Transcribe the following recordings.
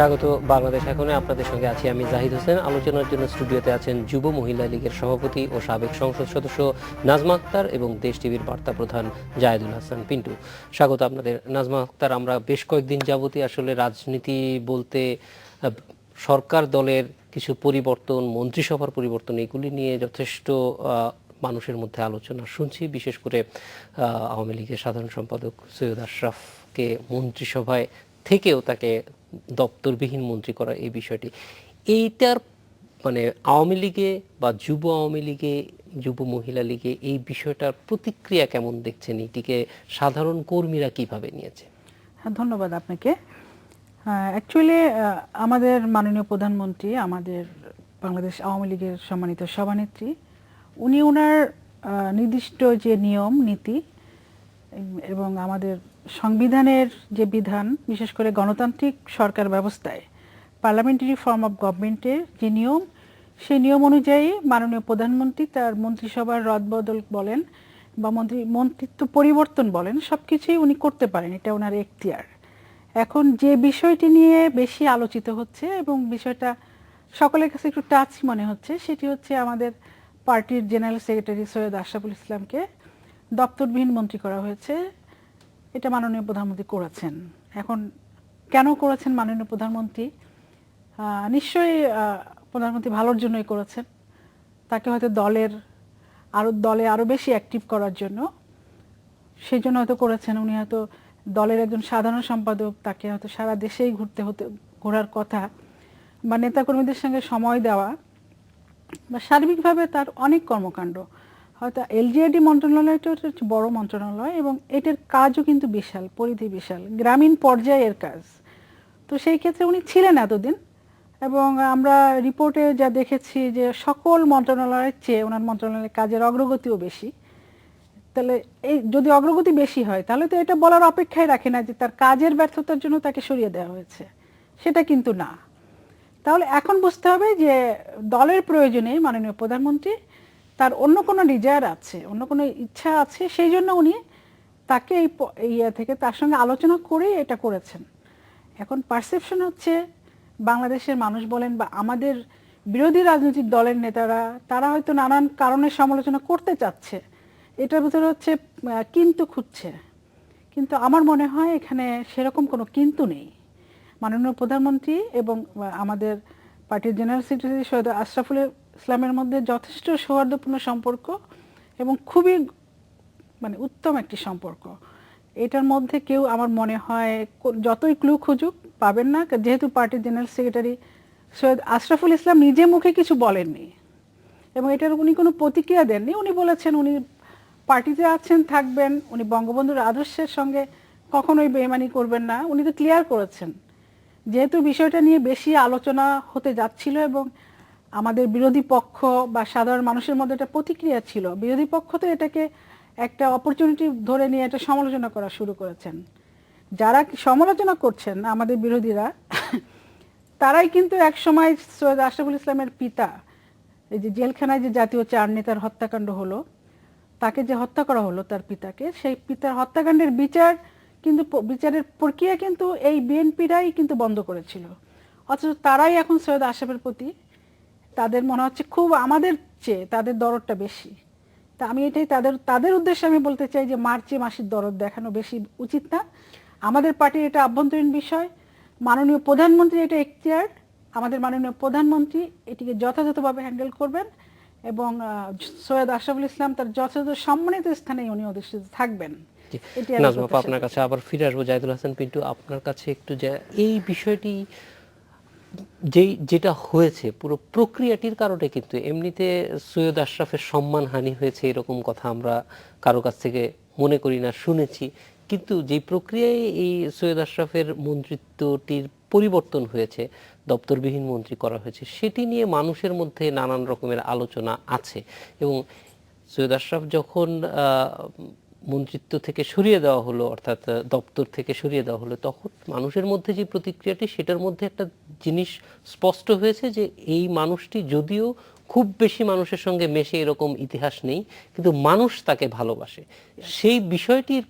স্বাগত বাংলাদেশ এখনে। আপনাদের সঙ্গে আছি আমি জাহিদ হোসেন। আলোচনার জন্য স্টুডিওতে আছেন যুব মহিলা লীগের সভাপতি ও সাবেক সংসদ সদস্য নাজমা আক্তার এবং দেশ টিভির বার্তা প্রধান জায়েদুল হাসান পিন্টু। স্বাগত আপনাদের। নাজমা আক্তার, আমরা বেশ কয়েকদিন যাবতই আসলে রাজনীতি বলতে সরকার দলের কিছু পরিবর্তন, মন্ত্রিসভার পরিবর্তন, এগুলি নিয়ে যথেষ্ট মানুষের মধ্যে আলোচনা শুনছি। বিশেষ করে আওয়ামী লীগের সাধারণ সম্পাদক সৈয়দ আশরাফকে মন্ত্রিসভায় থেকেও তাকে দপ্তরবিহীন মন্ত্রী করা, এই বিষয়টি, এইটার মানে আওয়ামী লীগে বা যুব আওয়ামী লীগে, যুব মহিলা লীগে এই বিষয়টার প্রতিক্রিয়া কেমন দেখছেন? এটিকে সাধারণ কর্মীরা কিভাবে নিয়েছে? হ্যাঁ, ধন্যবাদ আপনাকে। অ্যাকচুয়ালি আমাদের মাননীয় প্রধানমন্ত্রী, আমাদের বাংলাদেশ আওয়ামী লীগের সম্মানিত সভানেত্রী, উনি ওনার নির্দিষ্ট যে নিয়ম নীতি এবং আমাদের সংবিধানের যে বিধান, বিশেষ করে গণতান্ত্রিক সরকার ব্যবস্থায় পার্লামেন্টারি ফর্ম অফ গভর্নমেন্টের যে নিয়ম, সেই নিয়ম অনুযায়ী মাননীয় প্রধানমন্ত্রী তার মন্ত্রিসভার রদবদল বলেন বা মন্ত্রিত্ব পরিবর্তন বলেন, সব কিছুই উনি করতে পারেন, এটা ওনার এখতিয়ার। এখন যে বিষয়টি নিয়ে বেশি আলোচিত হচ্ছে এবং বিষয়টা সকলের কাছে একটু টাচ মনে হচ্ছে, সেটি হচ্ছে আমাদের পার্টির জেনারেল সেক্রেটারি সৈয়দ আশরাফুল ইসলামকে দপ্তরবিহীন মন্ত্রী করা হয়েছে। এটা মাননীয় প্রধানমন্ত্রী করেছেন। এখন কেন করেছেন মাননীয় প্রধানমন্ত্রী? নিশ্চয়ই প্রধানমন্ত্রী ভালোর জন্যই করেছেন। তাকে হয়তো দলে আরও বেশি অ্যাক্টিভ করার জন্য, সেই জন্য হয়তো করেছেন। উনি হয়তো দলের একজন সাধারণ সম্পাদক, তাকে হয়তো সারা দেশেই ঘোরার কথা, বা নেতাকর্মীদের সঙ্গে সময় দেওয়া, বা সার্বিকভাবে তার অনেক কর্মকাণ্ড। হয়তো এলজিআইডি মন্ত্রণালয়টা হচ্ছে বড় মন্ত্রণালয় এবং এটার কাজও কিন্তু বিশাল, পরিধি বিশাল, গ্রামীণ পর্যায়ের কাজ। তো সেই ক্ষেত্রে উনি ছিলেন এতদিন, এবং আমরা রিপোর্টে যা দেখেছি যে সকল মন্ত্রণালয়ের চেয়ে ওনার মন্ত্রণালয়ের কাজের অগ্রগতিও বেশি। তাহলে এই যদি অগ্রগতি বেশি হয়, তাহলে তো এটা বলার অপেক্ষায় রাখে না যে তার কাজের ব্যর্থতার জন্য তাকে সরিয়ে দেওয়া হয়েছে, সেটা কিন্তু না। তাহলে এখন বুঝতে হবে যে দলের প্রয়োজনে মাননীয় প্রধানমন্ত্রী তার অন্য কোনো ডিজায়ার আছে, অন্য কোনো ইচ্ছা আছে, সেই জন্য উনি তাকে এই থেকে তার সঙ্গে আলোচনা করে এটা করেছেন। এখন পারসেপশন হচ্ছে বাংলাদেশের মানুষ বলেন বা আমাদের বিরোধী রাজনৈতিক দলের নেতারা, তারা হয়তো নানান কারণে সমালোচনা করতে চাচ্ছে, এটার ভিতরে হচ্ছে কিন্তু খুঁজছে। কিন্তু আমার মনে হয় এখানে সেরকম কোনো কিন্তু নেই। মাননীয় প্রধানমন্ত্রী এবং আমাদের পার্টির জেনারেল সেক্রেটারি সৈয়দ আশরাফুল ইসলামের মধ্যে যথেষ্ট সৌহার্দ্যপূর্ণ সম্পর্ক এবং খুবই উত্তম একটি সম্পর্ক। এটার মধ্যে কেউ আমার মনে হয় যতই ক্লু খুঁজুক পাবেন না, যেহেতু পার্টির জেনারেল সেক্রেটারি সৈয়দ আশরাফুল ইসলাম নিজে মুখে কিছু বলেননি এবং এটার উনি কোনো প্রতিক্রিয়া দেননি। উনি বলেছেন উনি পার্টিতে আছেন, থাকবেন, উনি বঙ্গবন্ধুর আদর্শের সঙ্গে কখনোই বেইমানি করবেন না, উনি তো ক্লিয়ার করেছেন। যেহেতু বিষয়টা নিয়ে বেশি আলোচনা হতে যাচ্ছিল এবং আমাদের বিরোধী পক্ষ বা সাধারণ মানুষের মধ্যে একটা প্রতিক্রিয়া ছিল, বিরোধী পক্ষ তো এটাকে একটা অপরচুনিটি ধরে নিয়ে এটা সমালোচনা করা শুরু করেছেন। যারা সমালোচনা করছেন আমাদের বিরোধীরা, তারাই কিন্তু এক সময় সৈয়দ আশরাফুল ইসলামের পিতা, এই যে জেলখানায় যে জাতীয় 4 নেতার হত্যাকাণ্ড হলো, তাকে যে হত্যা করা হলো তার পিতাকে, সেই পিতার হত্যাকাণ্ডের বিচারের প্রক্রিয়া কিন্তু এই বিএনপিরাই কিন্তু বন্ধ করেছিল। অথচ তারাই এখন সৈয়দ আশরাফের প্রতি তাদের মনে হচ্ছে খুব আমাদের চেয়ে তাদের দরদটা বেশি। তা আমি এটাই তাদের উদ্দেশ্যে আমি বলতে চাই যে মার্চে মাসির দরদ দেখানো বেশি উচিত না। আমাদের পার্টির এটা আভ্যন্তরীণ বিষয়, মাননীয় প্রধানমন্ত্রী এটা এখতিয়ার, আমাদের মাননীয় প্রধানমন্ত্রী এটিকে যথাযথভাবে হ্যান্ডেল করবেন এবং সৈয়দ আশরাফুল ইসলাম তার যথাযথ সম্মানিত স্থানে উনি অধিষ্ঠিত থাকবেন। নাজমা, আপনার কাছে আবার ফিরে আসবো। জায়েদুল হাসান পিন্টু, আপনার কাছে একটু যে এই বিষয়টি যেটা হয়েছে, পুরো প্রক্রিয়াটির কারণে কিন্তু এমনিতে সৈয়দ আশরাফের সম্মানহানি হয়েছে এরকম কথা আমরা কারো কাছ থেকে মনে করি না, শুনেছি। কিন্তু যে প্রক্রিয়ায় এই সৈয়দ আশরাফের মন্ত্রিত্বটির পরিবর্তন হয়েছে, দপ্তরবিহীন মন্ত্রী করা হয়েছে, সেটি নিয়ে মানুষের মধ্যে নানান রকমের আলোচনা আছে। এবং সৈয়দ আশরাফ যখন মন্ত্রিত্ব থেকে সরিয়ে দেওয়া হলো, অর্থাৎ দপ্তর থেকে সরিয়ে দেওয়া হলো, তখন মানুষের মধ্যে যে প্রতিক্রিয়াটি, সেটার মধ্যে একটা জিনিস স্পষ্ট হয়েছে যে এই মানুষটি যদিও খুব বেশি মানুষের সঙ্গে মেশে এরকম ইতিহাস নেই, কিন্তু মানুষ তাকে ভালোবাসে। সেই বিষয়টির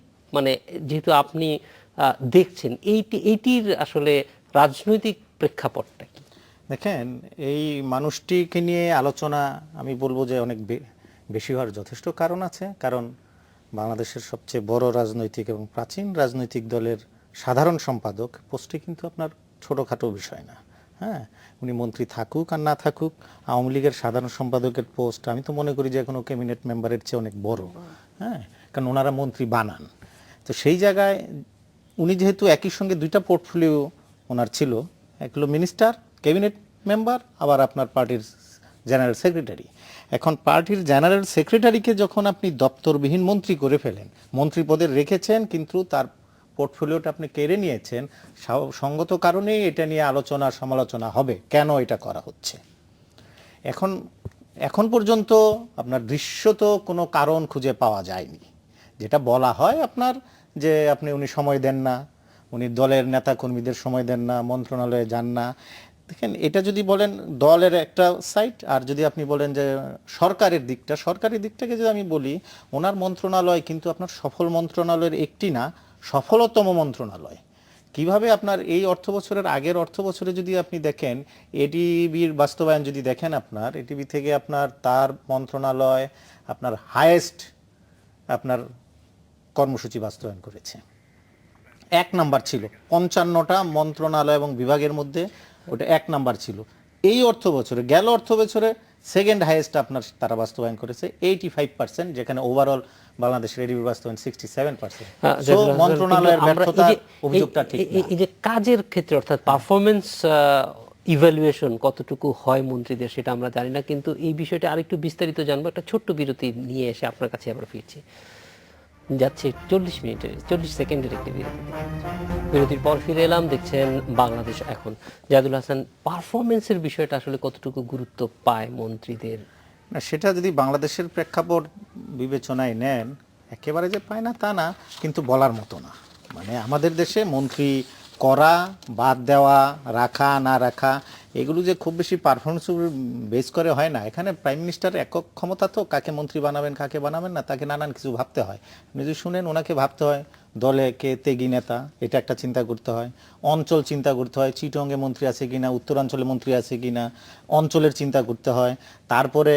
যেহেতু আপনি দেখছেন, এইটির আসলে রাজনৈতিক প্রেক্ষাপটটা কি? দেখেন, এই মানুষটিকে নিয়ে আলোচনা আমি বলবো যে অনেক বেশি হওয়ার যথেষ্ট কারণ আছে। কারণ বাংলাদেশের সবচেয়ে বড় রাজনৈতিক এবং প্রাচীন রাজনৈতিক দলের সাধারণ সম্পাদক পোস্টে কিন্তু আপনার ছোটোখাটো বিষয় না। হ্যাঁ, উনি মন্ত্রী থাকুক আর না থাকুক, আওয়ামী লীগের সাধারণ সম্পাদকের পোস্ট আমি তো মনে করি যে কোনো ক্যাবিনেট মেম্বারের চেয়ে অনেক বড়। হ্যাঁ, কারণ ওনারা মন্ত্রী বানান। তো সেই জায়গায় উনি যেহেতু একই সঙ্গে দুইটা পোর্টফোলিও ওনার ছিল, এক হলো মিনিস্টার, ক্যাবিনেট মেম্বার, আবার আপনার পার্টির জেনারেল সেক্রেটারি। এখন পার্টির জেনারেল সেক্রেটারিকে যখন আপনি দপ্তরবিহীন মন্ত্রী করে ফেলেন, মন্ত্রী পদে রেখেছেন কিন্তু তার পোর্টফোলিওটা আপনি কেড়ে নিয়েছেন, সঙ্গত কারণেই এটা নিয়ে আলোচনা সমালোচনা হবে কেন এটা করা হচ্ছে। এখন পর্যন্ত আপনার দৃশ্যত কোনো কারণ খুঁজে পাওয়া যায়নি। যেটা বলা হয় আপনার যে উনি সময় দেন না, উনি দলের নেতা কর্মীদের সময় দেন না, মন্ত্রণালয়ে যান না। দেখেন, এটা যদি বলেন দলের একটা সাইড, আর যদি আপনি বলেন যে সরকারি দিকটাকে যদি আমি বলি, ওনার মন্ত্রণালয় কিন্তু আপনার সফল মন্ত্রণালয়ের একটি না, সফলতম মন্ত্রণালয়। কিভাবে আপনার এই অর্থবছরের আগের অর্থবছরে যদি আপনি দেখেন, এডিবির বাস্তবায়ন যদি দেখেন, আপনার এডিবি থেকে আপনার তার মন্ত্রণালয় আপনার হায়েস্ট আপনার কর্মসূচি বাস্তবায়ন করেছে। 1 নাম্বার ছিল 55টা মন্ত্রণালয় এবং বিভাগের মধ্যে, ওটা 1 নাম্বার ছিল। এই অর্থবছরে, গেল অর্থবছরে সেকেন্ড হাইয়েস্ট আপনার তারা বাস্তবায়ন করেছে 85%, যেখানে ওভারঅল বাংলাদেশের এডিবি বাস্তবায়ন 67%। সো মন্ত্রণালয়ের ব্যর্থতার অভিযোগটা ঠিক না। এই যে কাজের ক্ষেত্রে অর্থাৎ পারফরমেন্স ইভ্যালুয়েশন কতটুকু হয় মন্ত্রীদের সেটা আমরা জানি না, কিন্তু এই বিষয়টা আরেকটু বিস্তারিত জানবো একটা ছোট্ট বিরতি নিয়ে এসে আপনার কাছে আবার ফিরছি। যাচ্ছে 40 সেকেন্ডের একটি বিরতি। বিরতির পর ফিরে এলাম, দেখছেন বাংলাদেশ এখন। জাহিদুল হাসান, পারফরমেন্সের বিষয়টা আসলে কতটুকু গুরুত্ব পায় মন্ত্রীদের? না, সেটা যদি বাংলাদেশের প্রেক্ষাপট বিবেচনায় নেন, একেবারে যে পায় না তা না, কিন্তু বলার মতো না। মানে আমাদের দেশে মন্ত্রী করা, বাদ দেওয়া, রাখা না রাখা, এগুলো যে খুব বেশি পারফরমেন্স বেস করে হয় না। এখানে প্রাইম মিনিস্টার একক ক্ষমতা, তো কাকে মন্ত্রী বানাবেন কাকে বানাবেন না তাকে নানান কিছু ভাবতে হয়। আপনি যদি শুনেন, ওনাকে ভাবতে হয় দলে কে তেগি নেতা, এটা একটা চিন্তা করতে হয়। অঞ্চল চিন্তা করতে হয়, চিটংয়ে মন্ত্রী আছে কিনা, উত্তরাঞ্চলে মন্ত্রী আছে কিনা, অঞ্চলের চিন্তা করতে হয়। তারপরে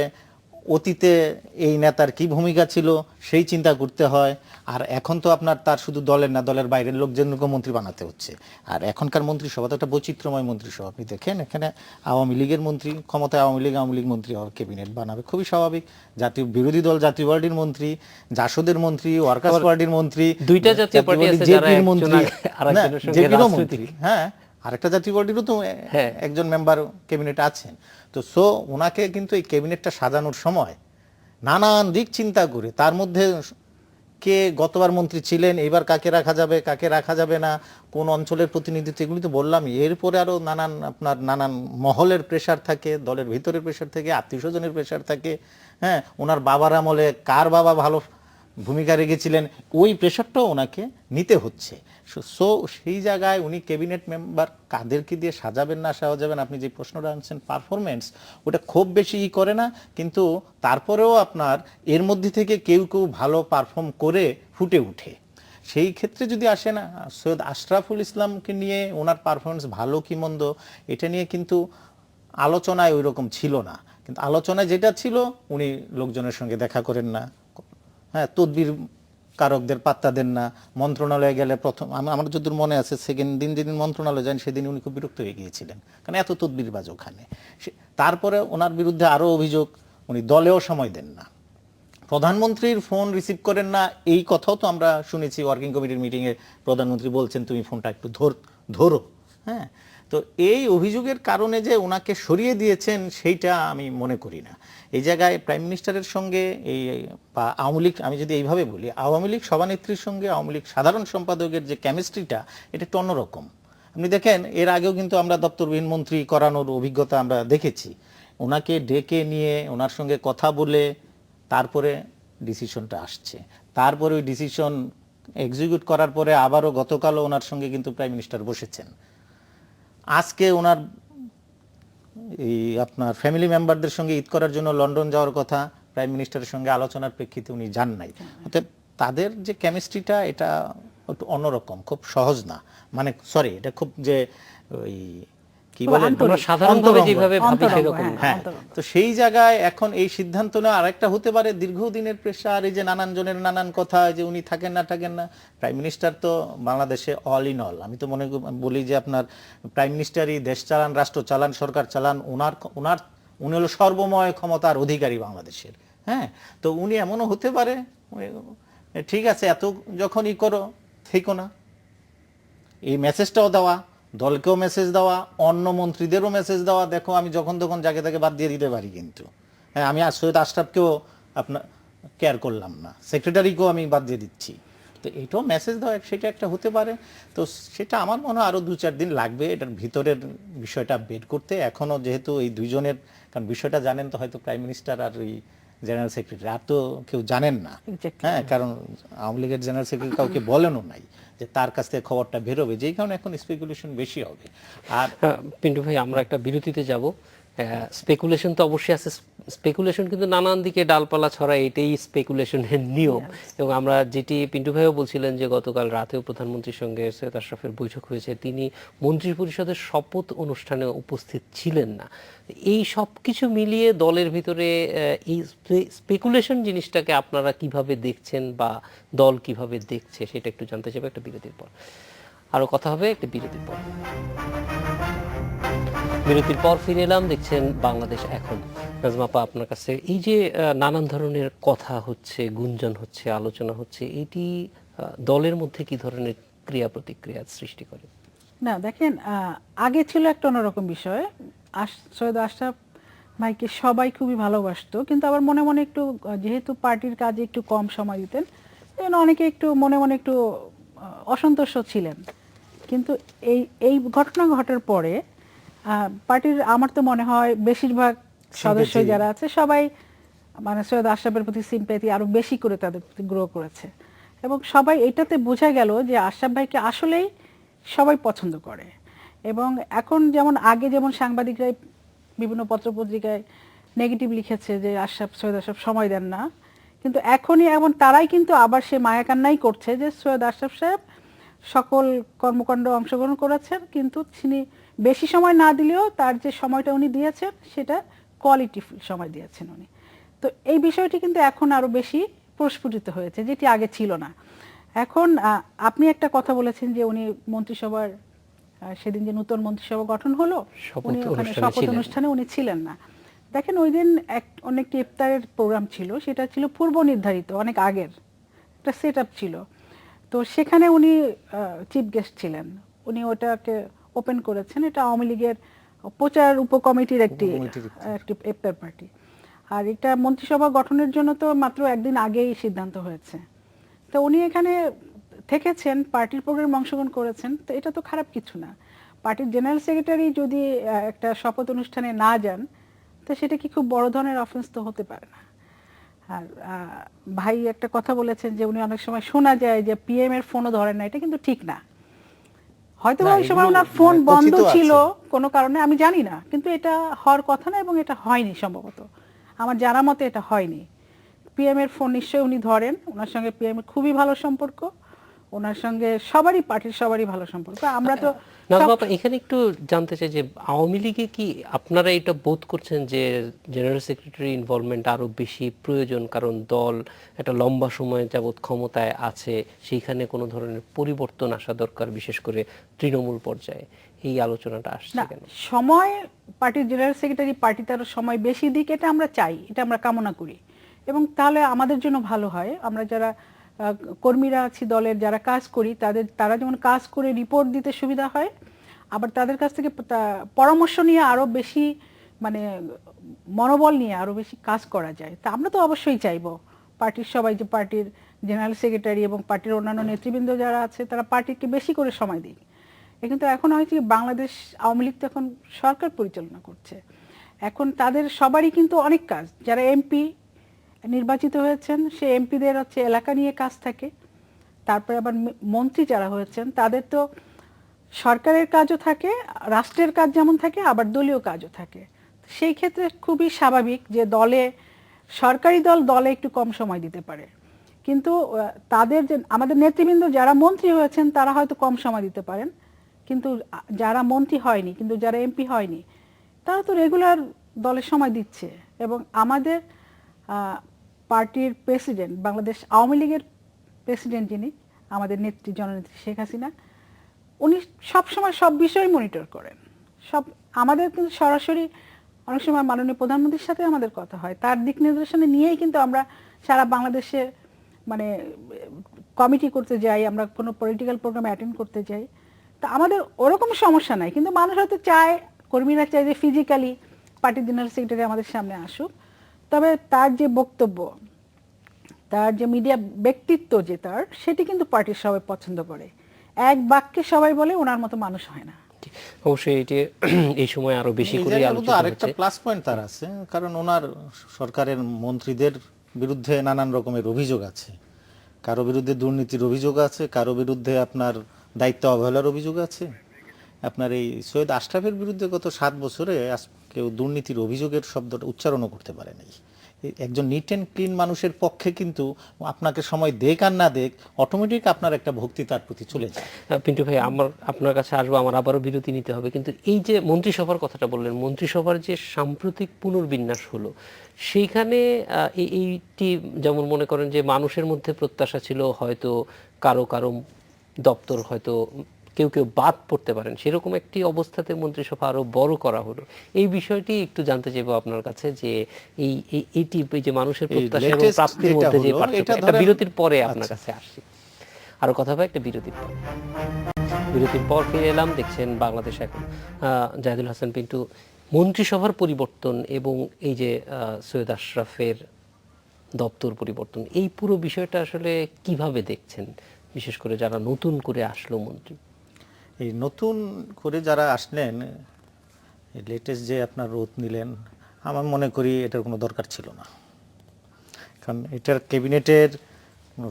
অতীতে এই নেতার কি ভূমিকা ছিল সেই চিন্তা করতে হয়। আর এখন তো আপনার তার শুধু দলের না, দলের বাইরের লোকজনকে মন্ত্রী বানাতে হচ্ছে। আর এখনকার মন্ত্রিসভা তো একটা বৈচিত্র্যময় মন্ত্রিসভা। আপনি দেখেন, এখানে আওয়ামী লীগের মন্ত্রী ক্ষমতায়, আওয়ামী লীগ মন্ত্রী হওয়ার ক্যাবিনেট বানাবে, খুবই স্বাভাবিক। জাতীয় বিরোধী দল জাতীয় পার্টির মন্ত্রী, জাসদের মন্ত্রী, ওয়ার্কার্স পার্টির মন্ত্রী, দুইটা জাতীয় পার্টি আছে, জেপির মন্ত্রী, জেপিরও মন্ত্রী। হ্যাঁ, আরেকটা জাতীয় পার্টিরও তো একজন মেম্বার ক্যাবিনেটে আছেন। তো ওনাকে কিন্তু এই ক্যাবিনেটটা সাজানোর সময় নানান দিক চিন্তা করে, তার মধ্যে কে গতবার মন্ত্রী ছিলেন, এবার কাকে রাখা যাবে কাকে রাখা যাবে না, কোন অঞ্চলের প্রতিনিধিত্ব, এগুলি তো বললামই। এরপরে আরো নানান মহলের প্রেশার থাকে, দলের ভিতরের প্রেশার থাকে, আত্মীয় স্বজনের প্রেশার থাকে। হ্যাঁ, ওনার বাবার আমলে কার বাবা ভালো ভূমিকা রেখেছিলেন, ওই প্রেশারটাও ওনাকে নিতে হচ্ছে। সো সেই জায়গায় উনি ক্যাবিনেট মেম্বার কাদেরকে দিয়ে সাজাবেন না সাজাবেন, আপনি যে প্রশ্নটা আনছেন পারফরমেন্স, ওটা খুব বেশি করে না, কিন্তু তারপরেও আপনার এর মধ্যে থেকে কেউ কেউ ভালো পারফর্ম করে ফুটে উঠে। সেই ক্ষেত্রে যদি আসে না, সৈয়দ আশরাফুল ইসলামকে নিয়ে ওনার পারফরমেন্স ভালো কি মন্দ, এটা নিয়ে কিন্তু আলোচনায় ওই রকম ছিল না। কিন্তু আলোচনায় যেটা ছিল, উনি লোকজনের সঙ্গে দেখা করেন না, হ্যাঁ, তদবির কারকদের পাত্তা দেন না। মন্ত্রণালয়ে গেলে প্রথম আমার যতদূর মনে আছে, সেকেন্ড দিন যেদিন মন্ত্রণালয়ে যান সেদিন উনি খুব বিরক্ত হয়ে গিয়েছিলেন, কারণ এত তদবিরবাজ ওখানে। তারপরে ওনার বিরুদ্ধে আরও অভিযোগ, উনি দলেও সময় দেন না, প্রধানমন্ত্রীর ফোন রিসিভ করেন না। এই কথাও তো আমরা শুনেছি ওয়ার্কিং কমিটির মিটিংয়ে প্রধানমন্ত্রী বলছেন তুমি ফোনটা একটু ধরো। হ্যাঁ, তো এই অভিযোগের কারণে যে ওনাকে সরিয়ে দিয়েছেন সেইটা আমি মনে করি না। এই জায়গায় প্রাইম মিনিস্টারের সঙ্গে এই বা আওয়ামী লীগ, আমি যদি এইভাবে বলি, আওয়ামী লীগ সভানেত্রীর সঙ্গে আওয়ামী লীগ সাধারণ সম্পাদকের যে কেমিস্ট্রিটা, এটা একটু অন্যরকম। আপনি দেখেন, এর আগেও কিন্তু আমরা দপ্তরবিহীন মন্ত্রী করানোর অভিজ্ঞতা আমরা দেখেছি। ওনাকে ডেকে নিয়ে ওনার সঙ্গে কথা বলে তারপরে ডিসিশনটা আসছে, তারপরে ওই ডিসিশন এক্সিকিউট করার পরে আবারও গতকালও ওনার সঙ্গে কিন্তু প্রাইম মিনিস্টার বসেছেন। আজকে ওনার এই আপনার ফ্যামিলি মেম্বারদের সঙ্গে ঈদ করার জন্য লন্ডন যাওয়ার কথা, প্রাইম মিনিস্টারের সঙ্গে আলোচনার প্রেক্ষিতে উনি যান নাই। অর্থাৎ তাদের যে কেমিস্ট্রিটা, এটা একটু অন্যরকম, খুব সহজ না। মানে এটা খুব যে ওই কি বলেন, আমরা সাধারণভাবে অন্তরঙ্গ। যেভাবে ভাবি অন্তরঙ্গ, সেরকম হ্যাঁ। না। হ্যাঁ, তো সেই জায়গায় এখন এই সিদ্ধান্ত নেওয়া আরেকটা হতে পারে দীর্ঘদিনের প্রেশার, এই যে নানান জনের নানান কথা, যে উনি থাকেন না। প্রাইম মিনিস্টার তো বাংলাদেশে অল ইন অল। আমি তো বলি যে আপনার প্রাইম মিনিস্টারই দেশ চালান, রাষ্ট্র চালান, সরকার চালান। উনি হলো সর্বময় ক্ষমতার অধিকারী বাংলাদেশের। হ্যাঁ, তো উনি এমনও হতে পারে ঠিক আছে এত যখনই করো থেকো না, এই মেসেজটাও দেওয়া, দলকেও মেসেজ দেওয়া, অন্য মন্ত্রীদেরও মেসেজ দেওয়া, দেখো আমি যখন তখন যাকে তাকে বাদ দিয়ে দিতে পারি, কিন্তু হ্যাঁ আমি সৈয়দ আশরাফকেও আপনার কেয়ার করলাম না, সেক্রেটারিকেও আমি বাদ দিয়ে দিচ্ছি। তো এইটাও মেসেজ দেওয়া, সেটা একটা হতে পারে। তো সেটা আমার মনে হয় আরও 2-4 দিন লাগবে এটার ভিতরের বিষয়টা বের করতে। এখনও যেহেতু এই দুইজনের, কারণ বিষয়টা জানেন তো হয়তো প্রাইম মিনিস্টার আর ওই জেনারেল সেক্রেটারি, আর তো কেউ জানেন না। হ্যাঁ, কারণ আওয়ামী লীগের জেনারেল সেক্রেটারি কাউকে বলেনও নাই যে তার কাছ থেকে খবরটা বেরোবে, যেই কারণে এখন স্পেকুলেশন বেশি হবে। আর পিন্টু ভাই, আমরা একটা বিরতিতে যাব। স্পেকুলেশন তো অবশ্যই আছে, স্পেকুলেশন কিন্তু নানান দিকে ডালপালা ছড়া, এটাই স্পেকুলেশনের নিয়ম। এবং আমরা যেটি পিন্টু ভাইও বলছিলেন যে গতকাল রাতেও প্রধানমন্ত্রীর সঙ্গে সৈয়দ আশরাফের বৈঠক হয়েছে, তিনি মন্ত্রিপরিষদের শপথ অনুষ্ঠানে উপস্থিত ছিলেন না। এই সব কিছু মিলিয়ে দলের ভিতরে এই স্পেকুলেশন জিনিসটাকে আপনারা কিভাবে দেখছেন বা দল কিভাবে দেখছে সেটা একটু জানতে চাইবো একটা বিরতির পর। আরো কথা হবে একটা বিরতির পর। বিরতির পর ফিরে এলাম, দেখছেন বাংলাদেশ এখন। নাজমা আপা, আপনার কাছে এই যে নানান ধরনের কথা হচ্ছে, গুঞ্জন হচ্ছে, আলোচনা হচ্ছে, এটি দলের মধ্যে কি ধরনের ক্রিয়া প্রতিক্রিয়া সৃষ্টি করে? না দেখেন, আগে ছিল একটা অন্যরকম বিষয়। সৈয়দ আশরাফ ভাইকে সবাই খুবই ভালোবাসতো, কিন্তু আবার মনে মনে একটু, যেহেতু পার্টির কাজে একটু কম সময় দিতেন, অনেকে একটু মনে মনে একটু অসন্তুষ্ট ছিলেন। কিন্তু এই ঘটনা ঘটার পরে পার্টির, আমার তো মনে হয় বেশিরভাগ সদস্য যারা আছে সবাই মানে সৈয়দ আশরাফের প্রতি সিম্প্যাথি আরো বেশি করে তাদের প্রতি গ্রো করেছে। এবং সবাই এটাতে বোঝা গেল যে আশরাফ ভাইকে আসলেই সবাই পছন্দ করে। এবং এখন যেমন আগে যেমন সাংবাদিকরাই বিভিন্ন পত্রপত্রিকায় নেগেটিভ লিখেছে যে সৈয়দ আশরাফ সময় দেন না, কিন্তু এখনই এমন তারাই কিন্তু আবার সে মায়াকান্নাই করছে যে সৈয়দ আশরাফ সাহেব সকল কর্মকাণ্ড অংশগ্রহণ করেছেন, কিন্তু তিনি বেশি সময় না দিলেও তার যে সময়টা উনি দিয়েছেন সেটা কোয়ালিটিফুল সময় দিয়েছেন উনি। তো এই বিষয়টি কিন্তু এখন আরো বেশি প্রস্ফুটিত হয়েছে, যেটি আগে ছিল না। এখন আপনি একটা কথা বলেছেন যে উনি মন্ত্রিসভার, সেদিন যে নতুন মন্ত্রিসভা গঠন হলো, উনি ওখানে শপথ অনুষ্ঠানে উনি ছিলেন না। দেখেন ওই দিন অনেকটি ইফতারের প্রোগ্রাম ছিল, সেটা ছিল পূর্ব নির্ধারিত, অনেক আগের একটা সেট আপ ছিল। তো সেখানে উনি চিফ গেস্ট ছিলেন, উনি ওটাকে ওপেন করেছেন। এটা আওয়ামী লীগের প্রচার উপকমিটির একটি ইফতার পার্টি। আর এটা মন্ত্রিসভা গঠনের জন্য তো মাত্র একদিন আগেই সিদ্ধান্ত হয়েছে। তো উনি এখানে থেকেছেন, পার্টির প্রোগ্রামে অংশগ্রহণ করেছেন, তো এটা তো খারাপ কিছু না। পার্টির জেনারেল সেক্রেটারি যদি একটা শপথ অনুষ্ঠানে না যান, তো সেটা কি খুব বড় ধরনের অফেন্স তো হতে পারে না। আর ভাই একটা কথা বলেছেন যে উনি অনেক সময় শোনা যায় যে পিএম এর ফোনও ধরেন না, এটা কিন্তু ঠিক না। হয়তো ওই সময় ওনার ফোন বন্ধ ছিল কোনো কারণে, আমি জানি না, কিন্তু এটা হওয়ার কথা না, এবং এটা হয়নি সম্ভবত, আমার জানা মতে এটা হয়নি। পিএম এর ফোন নিশ্চয়ই উনি ধরেন, ওনার সঙ্গে পিএম এর খুবই ভালো সম্পর্ক, ওনার সঙ্গে সবারই, পার্টির সবারই ভালো সম্পর্ক। আমরা তো এখানে একটু জানতে চাই যে আওয়ামী লীগে কি আপনারা এটা বোধ করছেন যে জেনারেল সেক্রেটারি ইনভলভমেন্ট আরো বেশি প্রয়োজন, কারণ দল একটা লম্বা সময় যাবৎ ক্ষমতায় আছে, সেইখানে কোনো ধরনের পরিবর্তন আসা দরকার, বিশেষ করে তৃণমূল পর্যায়ে? এই আলোচনাটা আসছে কেন? সময় পার্টির জেনারেল সেক্রেটারি পার্টি তার সময় বেশি দিক, এটা আমরা চাই, এটা আমরা কামনা করি, এবং তাহলে আমাদের জন্য ভালো হয়। আমরা যারা কর্মীরা আছি দলের, যারা কাজ করি, তারা যেমন কাজ করে রিপোর্ট দিতে সুবিধা হয়, আবার তাদের কাছ থেকে পরামর্শ নিয়ে আরো বেশি মানে মনোবল নিয়ে আরো বেশি কাজ করা যায়। তা আমরা তো অবশ্যই চাইবো পার্টির সবাই, যে পার্টির জেনারেল সেক্রেটারি এবং পার্টির অন্যান্য নেতৃবৃন্দ যারা আছে তারা পার্টিকে বেশি করে সময় দিক। কিন্তু এখন হয়েছে বাংলাদেশ আওয়ামী লীগ তো এখন সরকার পরিচালনা করছে, এখন তাদের সবারই কিন্তু অনেক কাজ। যারা এমপি নির্বাচিত হয়েছেন, সে এমপিদের হচ্ছে এলাকা নিয়ে কাজ থাকে, তারপরে আবার মন্ত্রী যারা হয়েছেন তাদের তো সরকারের কাজও থাকে, রাষ্ট্রের কাজ যেমন থাকে, আবার দলীয় কাজও থাকে। সেই ক্ষেত্রে খুবই স্বাভাবিক যে সরকারি দলে একটু কম সময় দিতে পারে, কিন্তু তাদের যে আমাদের নেতৃবৃন্দ যারা মন্ত্রী হয়েছেন তারা হয়তো কম সময় দিতে পারেন, কিন্তু যারা মন্ত্রী হয়নি, কিন্তু যারা এমপি হয়নি, তারা তো রেগুলার দলের সময় দিচ্ছে। এবং আমাদের পার্টির প্রেসিডেন্ট, বাংলাদেশ আওয়ামী লীগের প্রেসিডেন্ট যিনি, আমাদের নেত্রী জননেত্রী শেখ হাসিনা, উনি সবসময় সব বিষয় মনিটর করেন। আমাদের কিন্তু সরাসরি অনেক সময় মাননীয় প্রধানমন্ত্রীর সাথে আমাদের কথা হয়, তার দিক নির্দেশনা নিয়েই কিন্তু আমরা সারা বাংলাদেশের মানে কমিটি করতে যাই, আমরা কোনো পলিটিক্যাল প্রোগ্রামে অ্যাটেন্ড করতে যাই। তা আমাদের ওরকম সমস্যা নাই, কিন্তু মানুষ হয়তো চায়, কর্মীরা চায় যে ফিজিক্যালি পার্টির জেনারেল সেক্রেটারি আমাদের সামনে আসুক। তবে তার যে বক্তব্য, তার যে মিডিয়া ব্যক্তিত্ব যে তার, সেটি কিন্তু পার্টির সবাই পছন্দ করে। এক বাক্যে সবাই বলে ওনার মতো মানুষ হয় না। অবশ্যই এটি এই সময় আরো বেশি করে আলোচনা আরেকটা প্লাস পয়েন্ট তার আছে, কারণ ওনার সরকারের মন্ত্রীদের বিরুদ্ধে নানান রকমের অভিযোগ আছে। কারো বিরুদ্ধে দুর্নীতির অভিযোগ আছে, কারো বিরুদ্ধে আপনার দায়িত্ব অবহেলার অভিযোগ আছে। আপনার এই সৈয়দ আশরাফের বিরুদ্ধে গত 7 বছরে কেউ দুর্নীতির অভিযোগের শব্দটা উচ্চারণও করতে পারে নাই। একজন নিট অ্যান্ড ক্লিন মানুষের পক্ষে কিন্তু আপনাকে সময় দেখ আর না দেখ অটোমেটিক আপনার একটা ভক্তি তার প্রতি চলে যায়। পিন্টু ভাই, আপনার কাছে আসবো, আমার আবারও বিরতি নিতে হবে, কিন্তু এই যে মন্ত্রিসভার কথাটা বললেন, মন্ত্রিসভার যে সাম্প্রতিক পুনর্বিন্যাস হলো, সেইখানে এইটি যেমন মনে করেন যে মানুষের মধ্যে প্রত্যাশা ছিল হয়তো কারো কারো দপ্তর হয়তো কেউ কেউ বাদ পড়তে পারেন, সেরকম একটি অবস্থাতে মন্ত্রিসভা আরো বড় করা হলো। এই বিষয়টি একটু জানতে চাইবো আপনার কাছে, যে এইটি যে মানুষের প্রত্যাশা এবং প্রাপ্তির মধ্যে যে পার্থক্য, একটা বিরতির পরে আপনার কাছে আসছি। আরো কথা হবে একটা বিরতির পর। বিরতির পর ফিরে এলাম, দেখছেন বাংলাদেশ এখন। জাহিদুল হাসান পিন্টু, মন্ত্রিসভার পরিবর্তন এবং এই যে সৈয়দ আশরাফের দপ্তর পরিবর্তন, এই পুরো বিষয়টা আসলে কিভাবে দেখছেন, বিশেষ করে যারা নতুন করে আসলো মন্ত্রী? এই নতুন করে যারা আসলেন, লেটেস্ট যে আপনার রোদ নিলেন, আমার মনে করি এটার কোনো দরকার ছিল না। কারণ এটার ক্যাবিনেটের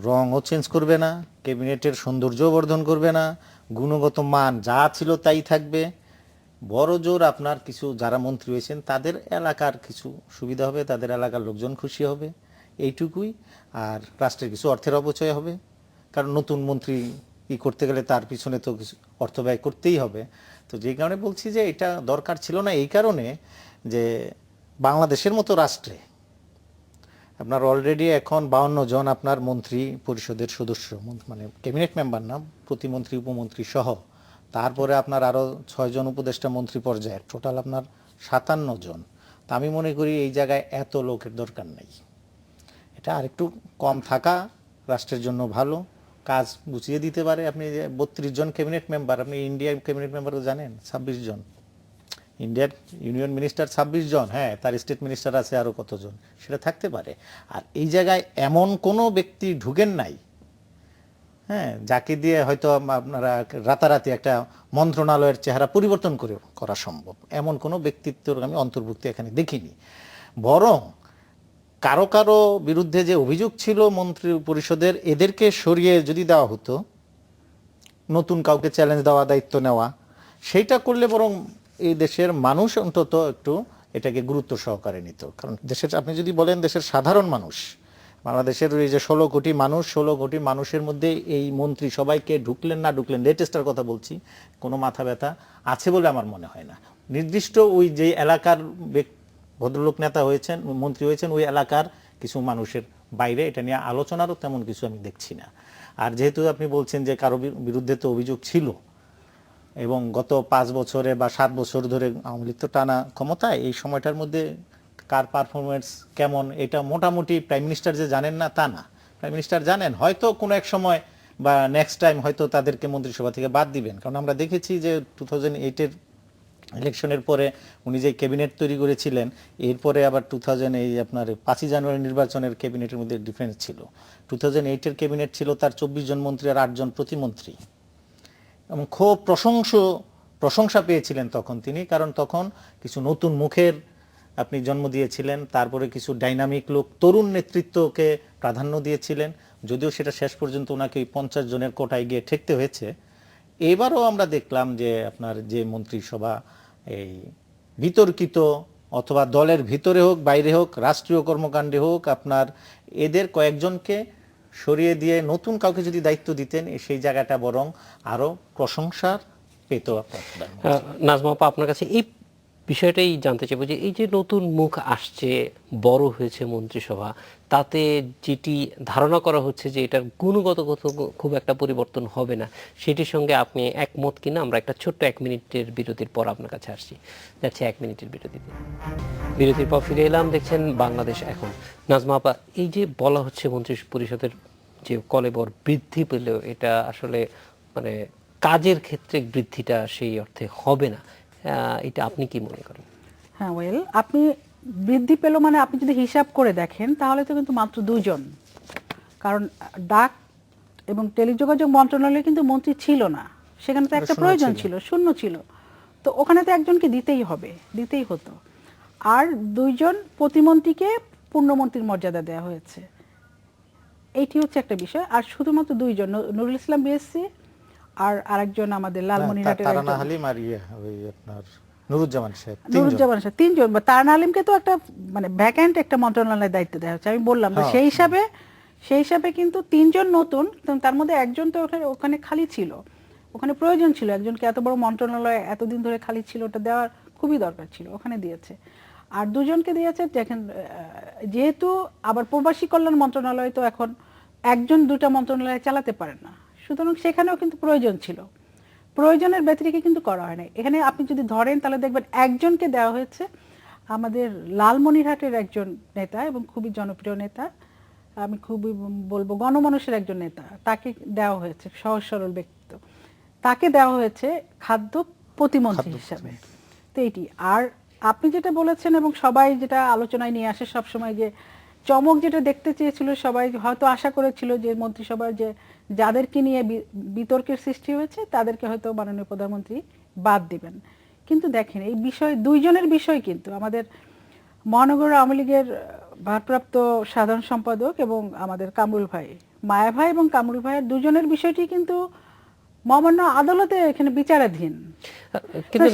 রঙও চেঞ্জ করবে না, ক্যাবিনেটের সৌন্দর্যও বর্ধন করবে না, গুণগত মান যা ছিল তাই থাকবে। বড় জোর আপনার কিছু যারা মন্ত্রী হয়েছেন তাদের এলাকার কিছু সুবিধা হবে, তাদের এলাকার লোকজন খুশি হবে, এইটুকুই। আর রাষ্ট্রের কিছু অর্থের অপচয় হবে, কারণ নতুন মন্ত্রী করতে গেলে তার পিছনে তো কিছু অর্থ ব্যয় করতেই হবে। তো যে কারণে বলছি যে এটা দরকার ছিল না, এই কারণে যে বাংলাদেশের মতো রাষ্ট্রে আপনার অলরেডি এখন 52 জন আপনার মন্ত্রী পরিষদের সদস্য, মানে ক্যাবিনেট মেম্বার না, প্রতিমন্ত্রী উপমন্ত্রী সহ, তারপরে আপনার আরো 6 জন উপদেষ্টা মন্ত্রী পর্যায়ে, টোটাল আপনার 57 জন। তা আমি মনে করি এই জায়গায় এত লোকের দরকার নেই, এটা আরেকটু কম থাকা রাষ্ট্রের জন্য ভালো, কাজ গুছিয়ে দিতে পারে। আপনি 32 জন ক্যাবিনেট মেম্বার, আপনি ইন্ডিয়ার ক্যাবিনেট মেম্বারও জানেন 26 জন, ইন্ডিয়ার ইউনিয়ন মিনিস্টার 26 জন, হ্যাঁ তার স্টেট মিনিস্টার আছে আরো কতজন, সেটা থাকতে পারে। আর এই জায়গায় এমন কোনো ব্যক্তি ঢুকেন নাই, হ্যাঁ, যাকে দিয়ে হয়তো আপনারা রাতারাতি একটা মন্ত্রণালয়ের চেহারা পরিবর্তন করা সম্ভব, এমন কোনো ব্যক্তিত্বের আমি অন্তর্ভুক্তি এখানে দেখিনি। বরং কারো কারো বিরুদ্ধে যে অভিযোগ ছিল মন্ত্রী পরিষদের, এদেরকে সরিয়ে যদি দেওয়া হতো, নতুন কাউকে চ্যালেঞ্জ দেওয়া, দায়িত্ব নেওয়া, সেইটা করলে বরং এই দেশের মানুষ অন্তত একটু এটাকে গুরুত্ব সহকারে নিত। কারণ দেশের, আপনি যদি বলেন দেশের সাধারণ মানুষ, বাংলাদেশের এই যে 16 কোটি মানুষ, 16 কোটি মানুষের মধ্যে এই মন্ত্রী সবাইকে ঢুকলেন না ঢুকলেন, লেটেস্টের কথা বলছি, কোনো মাথা ব্যথা আছে বলে আমার মনে হয় না। নির্দিষ্ট ওই যে এলাকার ভদ্রলোক নেতা হয়েছেন, মন্ত্রী হয়েছেন, ওই এলাকার কিছু মানুষের বাইরে এটা নিয়ে আলোচনারও তেমন কিছু আমি দেখছি না। আর যেহেতু আপনি বলছেন যে কারো বিরুদ্ধে তো অভিযোগ ছিল, এবং গত 5 বছরে বা 7 বছর ধরে আওয়ামী লীগ তো টানা ক্ষমতায়, এই সময়টার মধ্যে কার পারফরমেন্স কেমন এটা মোটামুটি প্রাইম মিনিস্টার যে জানেন না তা না, প্রাইম মিনিস্টার জানেন। হয়তো কোনো এক সময় বা নেক্সট টাইম হয়তো তাদেরকে মন্ত্রিসভা থেকে বাদ দিবেন, কারণ আমরা দেখেছি যে 2008-এর ইলেকশনের পরে উনি যে ক্যাবিনেট তৈরি করেছিলেন, এরপরে আবার 2000 এই আপনার 5ই জানুয়ারি নির্বাচনের ক্যাবিনেটের মধ্যে ডিফারেন্স ছিল। 2008-এর ক্যাবিনেট ছিল তার 24 জন মন্ত্রী আর 8 জন প্রতিমন্ত্রী, এবং খুব প্রশংসা পেয়েছিলেন তখন তিনি, কারণ তখন কিছু নতুন মুখের আপনি জন্ম দিয়েছিলেন, তারপরে কিছু ডাইনামিক লোক, তরুণ নেতৃত্বকে প্রাধান্য দিয়েছিলেন। যদিও সেটা শেষ পর্যন্ত ওনাকে 50 জনের কোটায় গিয়ে ঠেকতে হয়েছে। এবারও আমরা দেখলাম যে আপনার যে মন্ত্রিসভা এই বিতর্কিত, অথবা দলের ভিতরে হোক বাইরে হোক, রাষ্ট্রীয় কর্মকাণ্ডে হোক, আপনার এদের কয়েকজনকে সরিয়ে দিয়ে নতুন কাউকে যদি দায়িত্ব দিতেন, সেই জায়গাটা বরং আরো প্রশংসার পেত আপনার নাজমা আপা, আপনার কাছে এই বিষয়টাই জানতে চাইবো যে এই যে নতুন মুখ আসছে, বড় হয়েছে মন্ত্রিসভা, তাতে যেটি ধারণা করা হচ্ছে যে এটার গুণগত খুব একটা পরিবর্তন হবে না, সেটির সঙ্গে আপনি একমত কিনা? আমরা একটা ছোট্ট 1 মিনিটের বিরতির পর আপনার কাছে আসছি, যাচ্ছে 1 মিনিটের বিরতিতে। বিরতির পর ফিরে এলাম, দেখছেন বাংলাদেশ এখন। নাজমা আপা, এই যে বলা হচ্ছে মন্ত্রী পরিষদের যে কলেবর বৃদ্ধি পেলেও এটা আসলে মানে কাজের ক্ষেত্রে বৃদ্ধিটা সেই অর্থে হবে না, এটা আপনি কি মনে করেন? হ্যাঁ, ওয়েল, আপনি বৃদ্ধি পেল মানে আপনি যদি হিসাব করে দেখেন তাহলে তো কিন্তু মাত্র 2 জন, কারণ ডাক এবং টেলিযোগাযোগ মন্ত্রণালয়ে কিন্তু মন্ত্রী ছিল না, সেখানে তো একটা প্রয়োজন ছিল, শূন্য ছিল, তো ওখানে তো একজনকে দিতেই হতো। আর 2 জন প্রতিমন্ত্রীকে পূর্ণমন্ত্রীর মর্যাদা দেওয়া হয়েছে, এইটি হচ্ছে একটা বিষয়। আর শুধুমাত্র 2 জন, নুরুল ইসলাম বিএসসি আর আরেকজন আমাদের লালমনিরহাটের তারানা হালিম আর ওই আপনার নুরুজ্জামান সাহেব, 3 জন। বা তারানা হালিমকে তো একটা মানে ভ্যাকেন্ট একটা মন্ত্রণালয়ের দায়িত্ব দেওয়া হচ্ছে, আমি বললাম তো সেই হিসাবে কিন্তু 3 জন নতুন, তার মধ্যে একজন তো ওখানে খালি ছিল, ওখানে প্রয়োজন ছিল একজনকে, এত বড় মন্ত্রণালয় এতদিন ধরে খালি ছিল, ওটা দেওয়ার খুবই দরকার ছিল, ওখানে দিয়েছে। আর 2 জনকে দিয়েছে দেখেন, যেহেতু আবার প্রবাসী কল্যাণ মন্ত্রণালয় তো এখন একজন 2টা মন্ত্রণালয় চালাতে পারে না, সুতরাং সেখানেও কিন্তু প্রয়োজন ছিল, প্রয়োজনের ব্যতিরেকে কিন্তু করা হয় না। এখানে আপনি যদি ধরেন তাহলে দেখবেন একজনকে দেওয়া হয়েছে, আমাদের লালমনিরহাটের একজন নেতা এবং খুবই জনপ্রিয় নেতা, আমি খুবই বলবো গণমানুষের একজন নেতা, তাকে দেওয়া হয়েছে, সহজ সরল ব্যক্তিত্ব, তাকে দেওয়া হয়েছে খাদ্য প্রতিমন্ত্রী হিসাবে। তো এইটি। আর আপনি যেটা বলেছেন এবং সবাই যেটা আলোচনায় নিয়ে আসে সবসময়, যে চমক যেটা দেখতে চেয়েছিল, সবাই হয়তো আশা করেছিল যে মন্ত্রিসভার যে যাদেরকে নিয়ে বিতর্কের সৃষ্টি হয়েছে তাদেরকে হয়তো মাননীয় প্রধানমন্ত্রী বাদ দিবেন, কিন্তু দেখেন এই বিষয় 2 জনের বিষয়, কিন্তু আমাদের মহানগর আওয়ামী লীগের ভারপ্রাপ্ত সাধারণ সম্পাদক এবং আমাদের কামরুল ভাই, মায়া ভাই এবং কামরুল ভাইয়ের 2 জনের বিষয়টি কিন্তু মহামান্য আদালতে এখানে বিচারাধীন। কিন্তু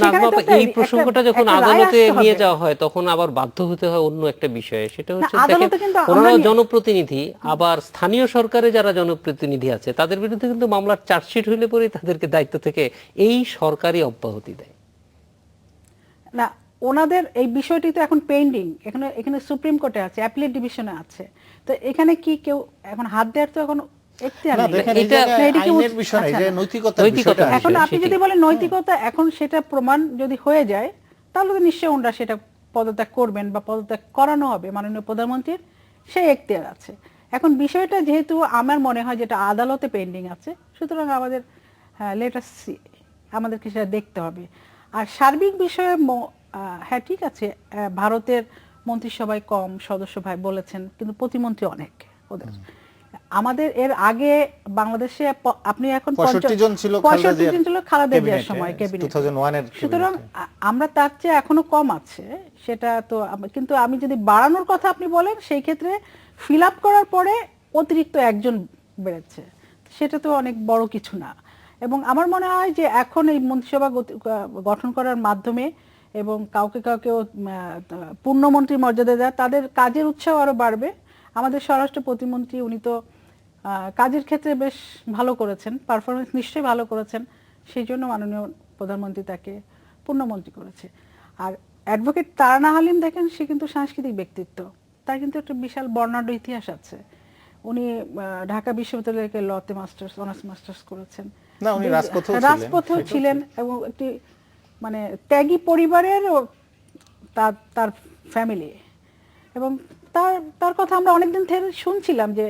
এই প্রসঙ্গটা যখন আদালতে নিয়ে যাওয়া হয় তখন আবার বাধ্য হতে হয় অন্য একটা বিষয়ে, সেটা হচ্ছে ওনারা জনপ্রতিনিধি, আবার স্থানীয় সরকারে যারা জনপ্রতিনিধি আছে তাদের বিরুদ্ধে কিন্তু মামলার চার্জশিট হইলে পরে তাদেরকে দায়িত্ব থেকে এই সরকারই অব্যাহতি দেয় না। ওনাদের এই বিষয়টি তো এখন পেন্ডিং, এখানে সুপ্রিম কোর্টে আছে, অ্যাপিলেট ডিভিশনে আছে, তো এখানে কি কেউ এখন হাত দেওয়ার তো এখন এখন আপনি যদি বলেন নৈতিকতা, এখন সেটা প্রমাণ যদি হয়ে যায় তাহলে তো নিশ্চয়ই ওনারা সেটা পদত্যাগ করবেন বা পদত্যাগ করানো হবে, মাননীয় প্রধানমন্ত্রীর সেই এখতিয়ার আছে। এখন বিষয়টা যেহেতু আমার মনে হয় যেটা আদালতে পেন্ডিং আছে, সুতরাং আমাদের লেট আস সি, আমাদেরকে সেটা দেখতে হবে। আর সার্বিক বিষয়ে হ্যাঁ ঠিক আছে, ভারতের মন্ত্রিসভায় কম সদস্য ভাই বলেছেন, কিন্তু প্রতিমন্ত্রী অনেক ওদের। আমাদের এর আগে বাংলাদেশে আপনি এখন 65 জন ছিল খালেদা জিয়ার সময় ক্যাবিনেট, সুতরাং আমরা তার চেয়ে এখনো কম আছে, সেটা তো। কিন্তু আমি যদি বাড়ানোর কথা আপনি বলেন, সেই ক্ষেত্রে ফিল আপ করার পরে অতিরিক্ত একজন বেড়েছে, সেটা তো অনেক বড় কিছু না। এবং আমার মনে হয় যে এখন এই মন্ত্রিসভা গঠন করার মাধ্যমে এবং কাউকে পূর্ণমন্ত্রী মর্যাদা দেওয়া, তাদের কাজের উৎসাহ আরো বাড়বে। আমাদের স্বরাষ্ট্র প্রতিমন্ত্রী উনি তো কাজের ক্ষেত্রে বেশ ভালো করেছেন, পারফরমেন্স নিশ্চয়ই ভালো করেছেন, সেই জন্য মাননীয় প্রধানমন্ত্রী তাকে পূর্ণমন্ত্রী করেছে। আর অ্যাডভোকেট তারানা হালিম দেখেন, সে কিন্তু সাংস্কৃতিক ব্যক্তিত্ব, তার কিন্তু একটা বিশাল বর্ণাঢ্য ইতিহাস আছে। উনি ঢাকা বিশ্ববিদ্যালয় থেকে লতে মাস্টার্স, অনার্স মাস্টার্স করেছেন, রাজপথেও ছিলেন এবং একটি মানে ত্যাগী পরিবারের তার ফ্যামিলি, এবং তার কথা আমরা অনেকদিন থেকে শুনছিলাম যে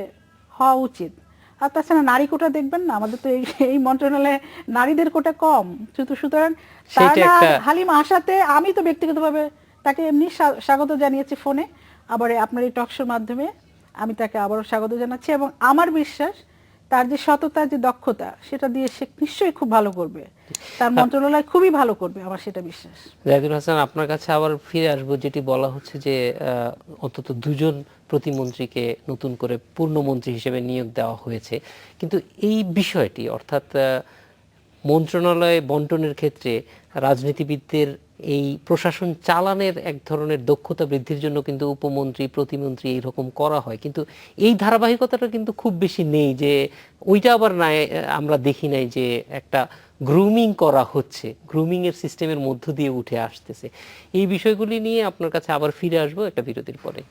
হওয়া উচিত। আর তাছাড়া নারী কোটা দেখবেন না, আমাদের তো এই মন্ত্রণালয়ে নারীদের কোটা কম, সুতরাং হালিম আসাতে আমি তো ব্যক্তিগতভাবে তাকে এমনি স্বাগত জানিয়েছি ফোনে, আবার আপনার এই টকশোর মাধ্যমে আমি তাকে আবারও স্বাগত জানাচ্ছি, এবং আমার বিশ্বাস তার যে সততা, যে দক্ষতা, সেটা দিয়ে সে নিশ্চয়ই খুব ভালো করবে, তার মন্ত্রণালয় খুবই ভালো করবে, আমার সেটা বিশ্বাস। জাহিদুল হাসান, আপনার কাছে আবার ফিরে আসবো, যেটি বলা হচ্ছে যে অন্তত 2 জন প্রতিমন্ত্রীকে নতুন করে পূর্ণমন্ত্রী হিসেবে নিয়োগ দেওয়া হয়েছে, কিন্তু এই বিষয়টি অর্থাৎ মন্ত্রণালয় বন্টনের ক্ষেত্রে রাজনীতিবিদদের এই প্রশাসন চালানের এক ধরনের দক্ষতা বৃদ্ধির জন্য কিন্তু উপমন্ত্রী, প্রতিমন্ত্রী এইরকম করা হয়, কিন্তু এই ধারাবাহিকতাটা কিন্তু খুব বেশি নেই। যে ওইটা আবার নাই, আমরা দেখি নাই যে একটা গ্রুমিং করা হচ্ছে, গ্রুমিং এর সিস্টেমের মধ্য দিয়ে উঠে আসতেছে। এই বিষয়গুলি নিয়ে আপনার কাছে আবার ফিরে আসবো একটা বিরতির পরে।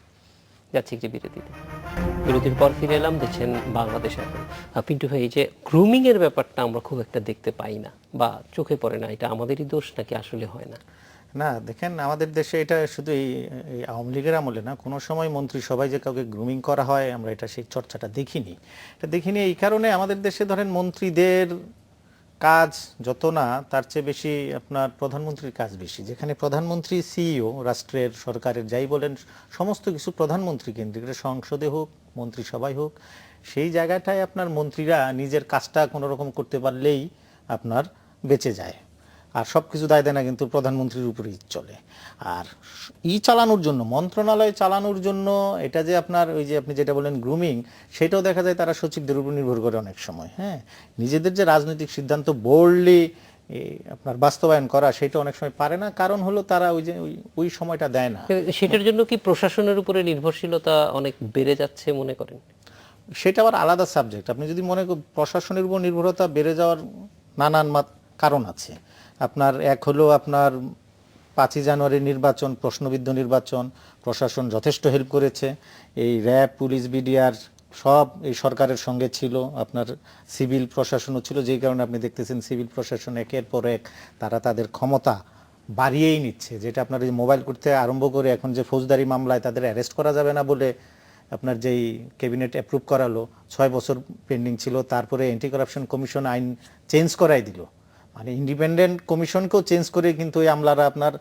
যাচ্ছি একটি বিরতিতে। বিরতির পর ফিরে এলাম, দেখছেন বাংলাদেশ এখন। পিন্টু ভাই, এই যে গ্রুমিং এর ব্যাপারটা আমরা খুব একটা দেখতে পাই না বা চোখে পড়ে না, এটা আমাদেরই দোষ নাকি আসলে হয় না? না, দেখেন আমাদের দেশে এটা শুধু এই আওয়ামী লীগের আমলে না, কোনো সময় মন্ত্রী সবাই যে কাউকে গ্রুমিং করা হয় আমরা এটা সেই চর্চাটা দেখিনি। এটা দেখিনি এই কারণে, আমাদের দেশে ধরেন মন্ত্রীদের কাজ যত না তার চেয়ে বেশি আপনার প্রধানমন্ত্রীর কাজ বেশি। যেখানে প্রধানমন্ত্রী সিইও, রাষ্ট্রের সরকারের যাই বলেন সমস্ত কিছু প্রধানমন্ত্রী কেন্দ্রিক, সংসদে হোক মন্ত্রিসভায় হোক, সেই জায়গাটায় আপনার মন্ত্রীরা নিজের কাজটা কোনো রকম করতে পারলেই আপনার বেঁচে যায়। আর সব কিছু দায় দেনা কিন্তু প্রধানমন্ত্রীর উপরেই চলে। আর চালানোর জন্য, মন্ত্রণালয় চালানোর জন্য এটা যে আপনার ওই যে আপনি যেটা বলেন গ্রুমিং, সেটাও দেখা যায় তারা সচিবদের উপর নির্ভর করে অনেক সময়। হ্যাঁ, নিজেদের যে রাজনৈতিক সিদ্ধান্ত বোল্ডলি আপনার বাস্তবায়ন করা, সেটা অনেক সময় পারে না। কারণ হলো তারা ওই যে ওই সময়টা দেয় না। সেটার জন্য কি প্রশাসনের উপরে নির্ভরশীলতা অনেক বেড়ে যাচ্ছে মনে করেন? সেটা আবার আলাদা সাবজেক্ট। আপনি যদি মনে করেন প্রশাসনের উপর নির্ভরতা বেড়ে যাওয়ার নানান কারণ আছে। আপনার এক হলো আপনার 5ই জানুয়ারির নির্বাচন, প্রশ্নবিদ্ধ নির্বাচন, প্রশাসন যথেষ্ট হেল্প করেছে। এই র্যাব, পুলিশ, বিডিআর সব এই সরকারের সঙ্গে ছিল। আপনার সিভিল প্রশাসনও ছিল, যেই কারণে আপনি দেখতেছেন সিভিল প্রশাসন একের পর এক তারা তাদের ক্ষমতা বাড়িয়েই নিচ্ছে। যেটা আপনার এই মোবাইল করতে আরম্ভ করে এখন যে ফৌজদারি মামলায় তাদের অ্যারেস্ট করা যাবে না বলে আপনার যেই ক্যাবিনেট অ্যাপ্রুভ করালো, 6 বছর পেন্ডিং ছিল, তারপরে অ্যান্টি কারাপশন কমিশন আইন চেঞ্জ করাই দিল। মানে ইন্ডিপেন্ডেন্ট কমিশনকেও চেঞ্জ করে কিন্তু ওই আমলারা আপনার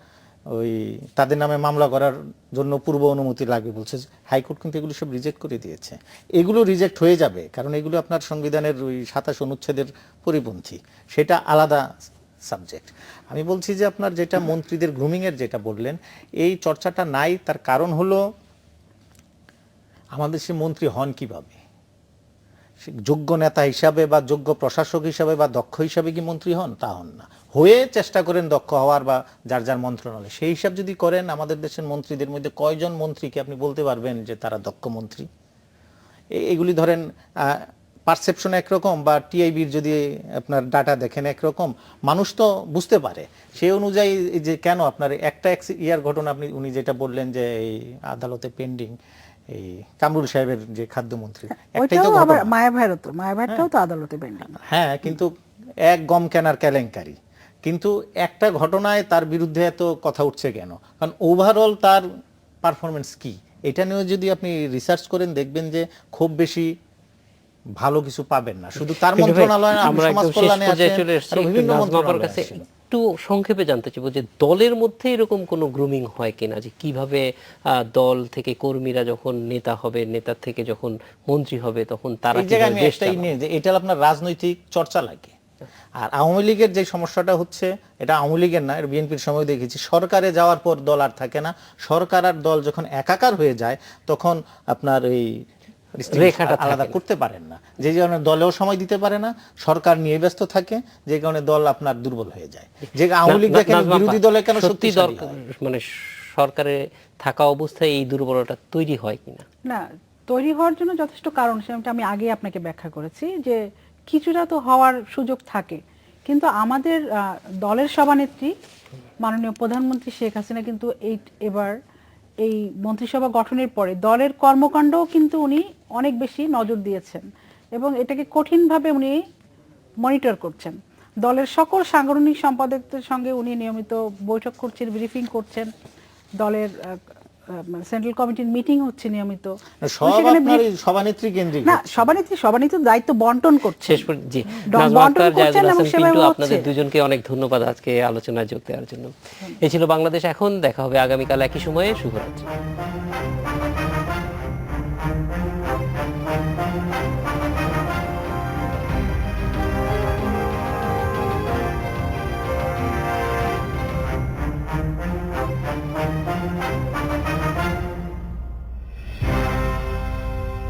ওই তাদের নামে মামলা করার জন্য পূর্ব অনুমতি লাগবে বলছে। হাইকোর্ট কিন্তু এগুলো সব রিজেক্ট করে দিয়েছে। এগুলো রিজেক্ট হয়ে যাবে, কারণ এগুলো আপনার সংবিধানের ওই 27 অনুচ্ছেদের পরিপন্থী। সেটা আলাদা সাবজেক্ট। আমি বলছি যে আপনার যেটা মন্ত্রীদের গ্রুমিংয়ের যেটা বললেন, এই চর্চাটা নাই। তার কারণ হলো আমাদের সে মন্ত্রী হন কিভাবে? যোগ্য নেতা হিসাবে বা যোগ্য প্রশাসক হিসাবে বা দক্ষ হিসাবে কি মন্ত্রী হন? তা হন না। হয়ে চেষ্টা করেন দক্ষ হওয়ার বা যার যার মন্ত্রণালয়। সেই হিসাব যদি করেন, আমাদের দেশের মন্ত্রীদের মধ্যে কয়জন মন্ত্রীকে আপনি বলতে পারবেন যে তারা দক্ষ মন্ত্রী? এগুলি ধরেন পারসেপশন একরকম, বা টিআইবির যদি আপনার ডাটা দেখেন একরকম, মানুষ তো বুঝতে পারে সেই অনুযায়ী যে কেন আপনার একটা ইয়ার ঘটনা আপনি উনি যেটা বললেন যে এই আদালতে পেন্ডিং এই কামরুল সাহেবের যে খাদ্যমন্ত্রী, একটাই তো ঘটনা। মায়াভারটাও তো আদালতে পেন্ডিং। হ্যাঁ, কিন্তু এক গম কেনার কেলেঙ্কারি, কিন্তু একটা ঘটনায় তার বিরুদ্ধে এত কথা উঠছে কেন? কারণ ওভারঅল তার পারফরমেন্স কি, এটা নিয়ে যদি আপনি রিসার্চ করেন দেখবেন যে খুব বেশি ভালো কিছু পাবেন না। শুধু তার মন্ত্রণালয় না, সমাজ কল্যাণে আছে, বিভিন্ন মন্ত্রণালয় আছে। একটু সংক্ষেপে জানতে চাইবো যে দলের মধ্যে এরকম কোনো গ্রুমিং হয় কিনা, যে কিভাবে দল থেকে কর্মীরা যখন নেতা হবে, নেতা থেকে যখন মন্ত্রী হবে, তখন তারা এটা আপনার রাজনৈতিক চর্চা লাগে। আর আওয়ামী লীগের যে সমস্যাটা হচ্ছে, এটা আওয়ামী লীগের না, এটা বিএনপির সময় দেখেছি, সরকারে যাওয়ার পর দল আর থাকে না। সরকার আর দল যখন একাকার হয়ে যায়, তখন আপনার এই রেখাটা আলাদা করতে পারেন না, যে কারণে দলেও সময় দিতে পারে না, সরকার নিয়ে ব্যস্ত থাকে, যে কারণে দল আপনার দুর্বল হয়ে যায়। যে আওয়ামী লীগ দেখেন বিরোধী দলে কেন সত্যি দরকার, মানে সরকারে থাকা অবস্থায় এই দুর্বলতা তৈরি হয় কিনা? না, তৈরি হওয়ার জন্য যথেষ্ট কারণ, সেটা আমি আগে আপনাকে ব্যাখ্যা করেছি যে কিছুটা তো হওয়ার সুযোগ থাকে। কিন্তু আমাদের দলের সভানেত্রী মাননীয় প্রধানমন্ত্রী শেখ হাসিনা কিন্তু এবার এই মন্ত্রিসভা গঠনের পরে দলের কর্মকাণ্ডও কিন্তু উনি অনেক বেশি নজর দিয়েছেন এবং এটাকে কঠিনভাবে উনি মনিটর করছেন। দলের সকল সাংগঠনিক সম্পাদকদের সঙ্গে উনি নিয়মিত বৈঠক করছেন, ব্রিফিং করছেন, দলের সেন্ট্রাল কমিটির মিটিং হচ্ছে নিয়মিত। সভানেত্রী দায়িত্ব বন্টন করছে। আপনাদের দুজনকে অনেক ধন্যবাদ আজকে আলোচনায় যোগ দেওয়ার জন্য। এই ছিল বাংলাদেশ এখন। দেখা হবে আগামীকাল একই সময়ে। শুভরাত্রি।